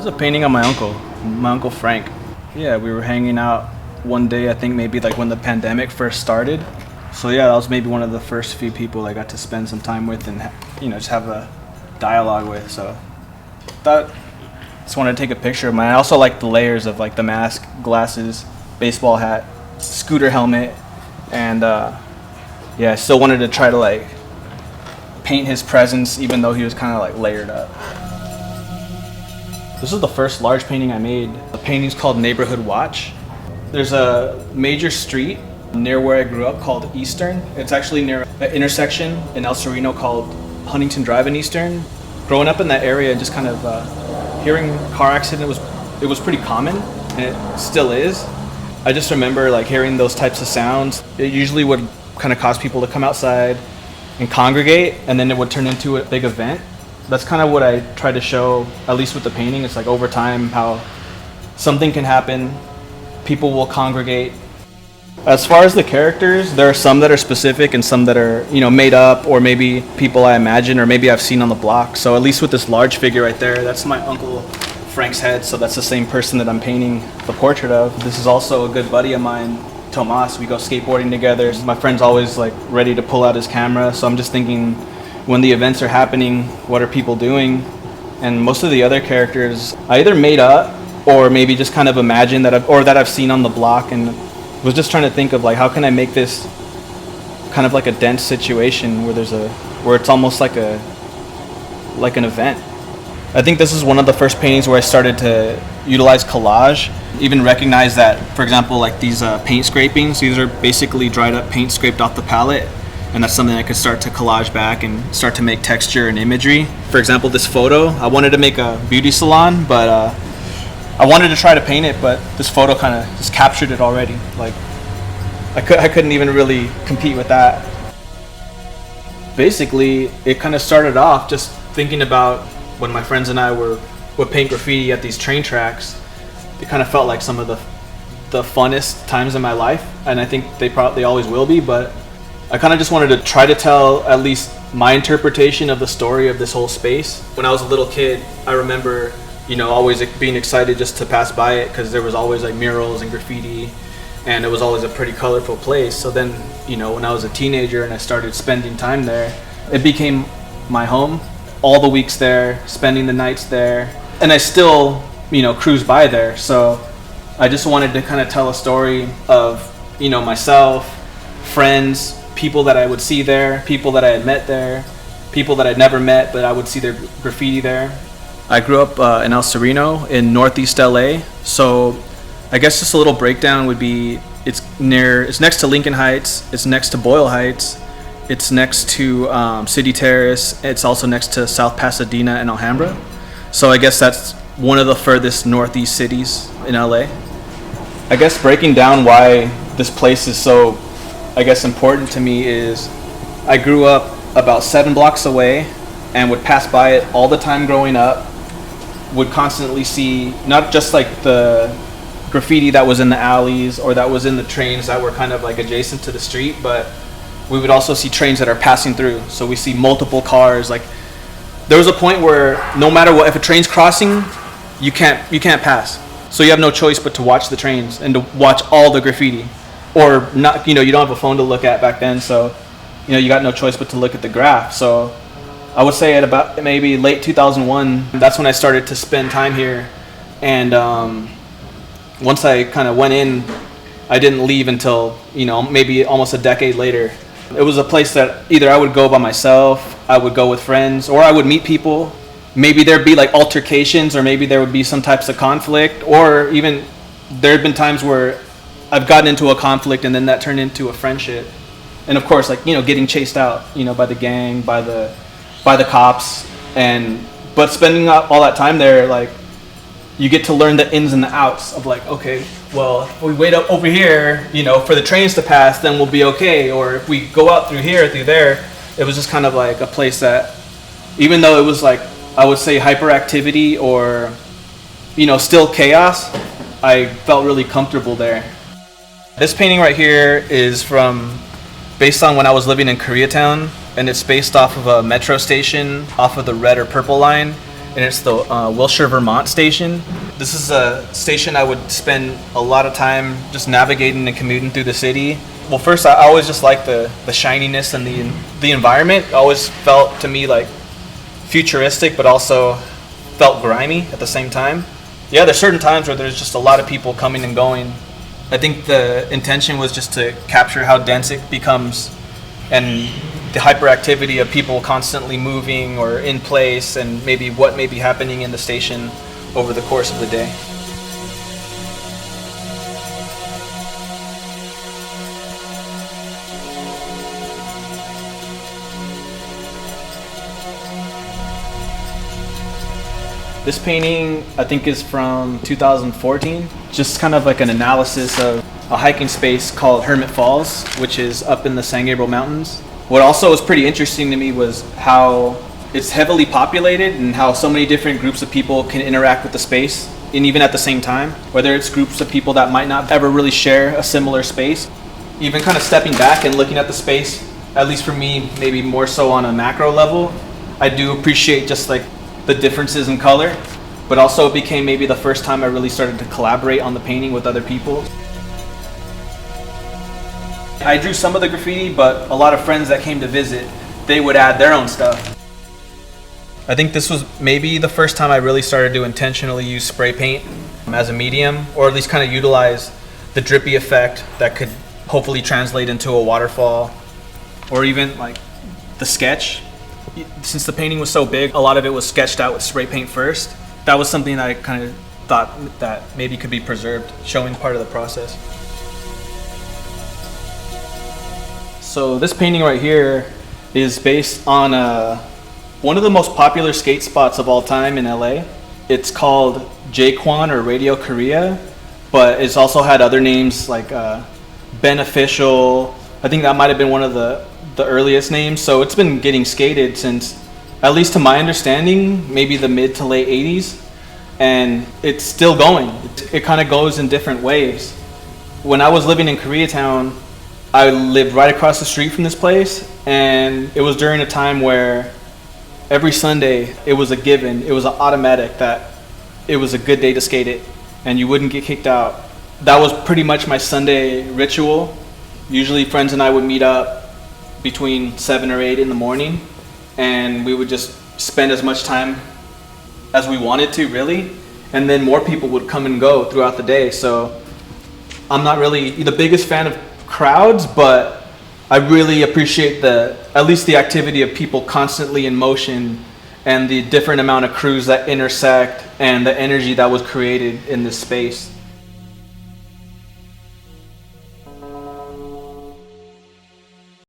was a painting of my uncle Frank. Yeah, we were hanging out one day, I think maybe like when the pandemic first started. So yeah, that was maybe one of the first few people I got to spend some time with and, just have a dialogue with. So just wanted to take a picture of mine. I also like the layers of like the mask, glasses, baseball hat, scooter helmet, and yeah, I still wanted to try to like paint his presence even though he was kind of like layered up. This is the first large painting I made. The painting's called Neighborhood Watch. There's a major street near where I grew up called Eastern. It's actually near an intersection in El Sereno called Huntington Drive in Eastern. Growing up in that area and just kind of hearing car accident it was pretty common, and it still is. I just remember like hearing those types of sounds. It usually would kind of cause people to come outside and congregate, and then it would turn into a big event. That's kind of what I try to show, at least with the painting. It's like over time how something can happen, people will congregate. As far as the characters, there are some that are specific and some that are, made up, or maybe people I imagine, or maybe I've seen on the block. So at least with this large figure right there, that's my Uncle Frank's head, so that's the same person that I'm painting the portrait of. This is also a good buddy of mine, Tomas. We go skateboarding together. My friend's always like ready to pull out his camera, so I'm just thinking, when the events are happening, what are people doing? And most of the other characters I either made up or maybe just kind of imagined that I've seen on the block, and was just trying to think of like, how can I make this kind of like a dense situation where it's almost like an event. I think this is one of the first paintings where I started to utilize collage, even recognize that, for example, like these paint scrapings, these are basically dried up paint scraped off the palette. And that's something I could start to collage back and start to make texture and imagery. For example, this photo, I wanted to make a beauty salon, but I wanted to try to paint it, but this photo kind of just captured it already. Like, I couldn't even really compete with that. Basically, it kind of started off just thinking about when my friends and I would paint graffiti at these train tracks. It kind of felt like some of the funnest times in my life, and I think they probably always will be, but I kind of just wanted to try to tell at least my interpretation of the story of this whole space. When I was a little kid, I remember, always being excited just to pass by it because there was always like murals and graffiti, and it was always a pretty colorful place. So then, when I was a teenager and I started spending time there, it became my home. All the weeks there, spending the nights there, and I still, cruise by there. So I just wanted to kind of tell a story of, myself, friends, people that I would see there, people that I had met there, people that I'd never met, but I would see their graffiti there. I grew up in El Sereno in Northeast LA, so I guess just a little breakdown would be it's next to Lincoln Heights, it's next to Boyle Heights, it's next to City Terrace, it's also next to South Pasadena and Alhambra. So I guess that's one of the furthest northeast cities in LA. I guess breaking down why this place is so important to me is I grew up about 7 blocks away and would pass by it all the time growing up, would constantly see not just like the graffiti that was in the alleys or that was in the trains that were kind of like adjacent to the street, but we would also see trains that are passing through. So we see multiple cars. Like there was a point where no matter what, if a train's crossing, you can't pass. So you have no choice but to watch the trains and to watch all the graffiti. Or not, you don't have a phone to look at back then, so you got no choice but to look at the graph. So I would say at about maybe late 2001, that's when I started to spend time here. And once I kind of went in, I didn't leave until maybe almost a decade later. It was a place that either I would go by myself, I would go with friends, or I would meet people. Maybe there'd be like altercations, or maybe there would be some types of conflict, or even there had been times where I've gotten into a conflict and then that turned into a friendship. And of course, like, getting chased out, by the gang, by the cops. But spending all that time there, like, you get to learn the ins and the outs of like, okay, well, if we wait up over here, for the trains to pass, then we'll be okay. Or if we go out through here, through there, it was just kind of like a place that, even though it was like, I would say hyperactivity or, still chaos, I felt really comfortable there. This painting right here is based on when I was living in Koreatown, and it's based off of a metro station off of the red or purple line. and it's the Wilshire, Vermont station. This is a station I would spend a lot of time just navigating and commuting through the city. Well, first, I always just liked the shininess and the environment. It always felt to me like futuristic, but also felt grimy at the same time. Yeah, there's certain times where there's just a lot of people coming and going. I think the intention was just to capture how dense it becomes and the hyperactivity of people constantly moving or in place, and maybe what may be happening in the station over the course of the day. This painting, I think, is from 2014. Just kind of like an analysis of a hiking space called Hermit Falls, which is up in the San Gabriel Mountains. What also was pretty interesting to me was how it's heavily populated and how so many different groups of people can interact with the space, and even at the same time, whether it's groups of people that might not ever really share a similar space. Even kind of stepping back and looking at the space, at least for me, maybe more so on a macro level, I do appreciate just like the differences in color, but also it became maybe the first time I really started to collaborate on the painting with other people. I drew some of the graffiti, but a lot of friends that came to visit, they would add their own stuff. I think this was maybe the first time I really started to intentionally use spray paint as a medium, or at least kind of utilize the drippy effect that could hopefully translate into a waterfall, or even like the sketch. Since the painting was so big, a lot of it was sketched out with spray paint first. That was something I kind of thought that maybe could be preserved, showing part of the process. So this painting right here is based on one of the most popular skate spots of all time in LA. It's called Jaquan or Radio Korea, but it's also had other names like Beneficial. I think that might have been one of the earliest names. So it's been getting skated since, at least to my understanding, maybe the mid to late 80s. And it's still going. It kind of goes in different waves. When I was living in Koreatown, I lived right across the street from this place, and it was during a time where every Sunday it was a given, it was an automatic that it was a good day to skate it and you wouldn't get kicked out. That was pretty much my Sunday ritual. Usually friends and I would meet up between 7 or 8 in the morning, and we would just spend as much time as we wanted to, really, and then more people would come and go throughout the day. So I'm not really the biggest fan of crowds, but I really appreciate at least the activity of people constantly in motion and the different amount of crews that intersect and the energy that was created in this space.